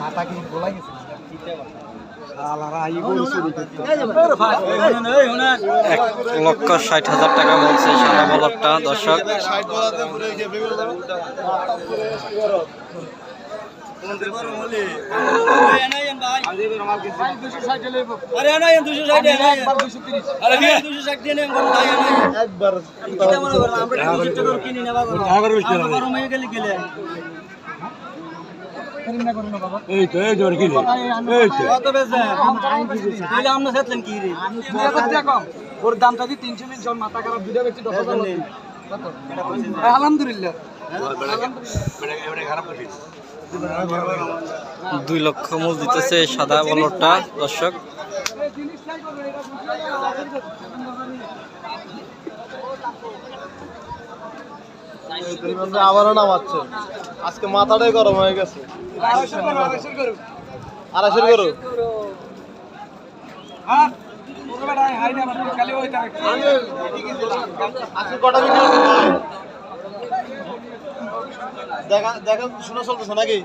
1,60,000 টাকা বলছে সাদা বলদটা দর্শক। ওর দামটা দিয়ে 300 জন মাথা খারাপ ভিডিও দেখছি 10,000 আলহামদুলিল্লাহ 2 লক্ষ মূল দিতেছে সাদা বলদটা দর্শক। আবারও নামাচ্ছে, আজকে মাথাটাই গরম হয়ে গেছে। 250 করো। কটা ভিডিও দেখা দেখা শোনা চলতেছে নাকি?